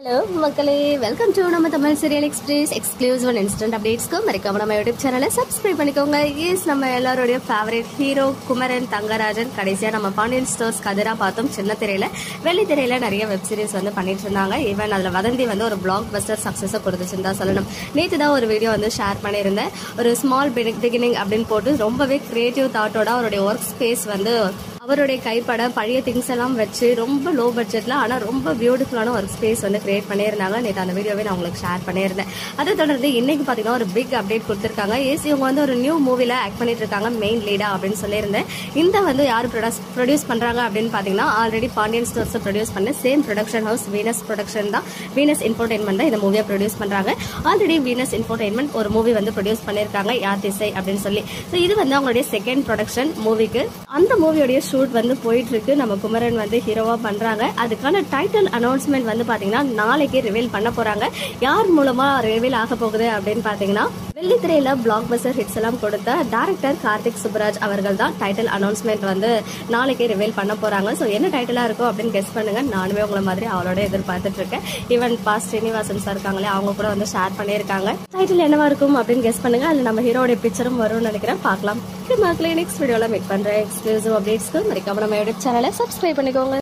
Hello மக்களே, welcome to நம்ம Tamil serial express exclusive and instant அப்டேட்ஸ்க்கு மறக்காம நம்ம யூடியூப் சேனலை சப்ஸ்கிரைப் பண்ணிக்கோங்க. எஸ், நம்ம எல்லாரோடைய ஃபேவரட் ஹீரோ குமரன் தங்கராஜன் கடைசியா நம்ம பாண்டியன் ஸ்டோர்ஸ் கதிரா பார்த்தோம். சின்ன திரையில வெள்ளி திரையில நிறைய வெப் சீரிஸ் பண்ணிட்டு இருந்தாங்க. ஈவன் அதுல வதந்தி ஒரு பிளாக் பஸ்டர் சக்சஸை கொடுத்துச்சுன்னு தான் சொல்லணும். நேற்று தான் ஒரு வீடியோ ஷேர் பண்ணியிருந்தேன். ஒரு ஸ்மால் பிகினிங் அப்படின்னு போட்டு ரொம்பவே கிரியேட்டிவ் தாட்டோட அவருடைய ஒர்க் ஸ்பேஸ் அவருடைய கைப்பட பழைய திங்ஸ் எல்லாம் வச்சு ரொம்ப லோ பட்ஜெட்ல ஆனா ரொம்ப பியூட்டிஃபுல்லான ஒர்க் ஸ்பேஸ் கிரியேட் பண்ணியிருந்தாங்க. நேற்று அந்த வீடியோவை நான் உங்களுக்கு ஷேர் பண்ணியிருந்தேன். அதை தொடர்ந்து இன்னைக்கு பாத்தீங்கன்னா ஒரு பிக் அப்டேட் கொடுத்திருக்காங்க. ஏசி இவங்க ஒரு நியூ மூவில ஆக்ட் பண்ணிட்டு இருக்காங்க, மெயின் லீடா அப்படின்னு சொல்லியிருந்தேன். இந்த யாரு ப்ரொடியூஸ் பண்றாங்க அப்படின்னு பாத்தீங்கன்னா ஆல்ரெடி பாண்டியன் ஸ்டோர்ஸ் ப்ரொடியூஸ் பண்ண same production house Venus production தான், வீனஸ் இன்ஃபோடெயின்மெண்ட் தான் இந்த மூவியை ப்ரொடியூஸ் பண்றாங்க. ஆல்ரெடி வீனஸ் இன்ஃபோடெயின்மெண்ட் ஒரு மூவி ப்ரொடியூஸ் பண்ணிருக்காங்க, யார் திசை அப்படின்னு சொல்லி. இது அவங்களுடைய செகண்ட் ப்ரொடக்ஷன் மூவிக்கு. அந்த மூவியோடைய ஷூட் போயிட்டு இருக்கு. நம்ம குமரன் ஹீரோவா பண்றாங்க. அதுக்கான டைட்டில் அனௌன்ஸ்மெண்ட் பாத்தீங்கன்னா நாளைக்கு ரிவீல் பண்ண போறாங்க. யார் மூலமா ரிவீல் ஆக போகுது அப்படின்னு பாத்தீங்கன்னா வெள்ளித்திரையில பிளாக் பஸ்டர் ஹிட்ஸ் எல்லாம் கொடுத்த டைரக்டர் கார்த்திக் சுப்ராஜ் அவர்கள் தான் டைட்டில் அனௌன்ஸ்மெண்ட் நாளைக்கு ரிவீல் பண்ண போறாங்க. சோ என்ன டைட்டிலா இருக்கும் அப்படின்னு கெஸ் பண்ணுங்க. நானுமே உங்களை மாதிரி அவளோட எதிர்பார்த்துட்டு இருக்கேன். ஈவன் பாஸ் ஸ்ரீனிவாசன் சார் இருக்காங்களே, அவங்க கூட ஷேர் பண்ணியிருக்காங்க. டைட்டில் என்னவா இருக்கும் அப்படின்னு கெஸ் பண்ணுங்க. அதுல நம்ம ஹீரோட பிக்சரும் வரும்னு நினைக்கிறேன். பார்க்கலாம். மக்களே, நெக்ஸ்ட் வீடியோல மீட் பண்றேன். எக்ஸ்க்ளூசிவ் அப்டேட்ஸ்க்கு மறக்காம நம்ம யூடியூப் சேனலை சப்ஸ்கிரைப் பண்ணிக்கோங்க.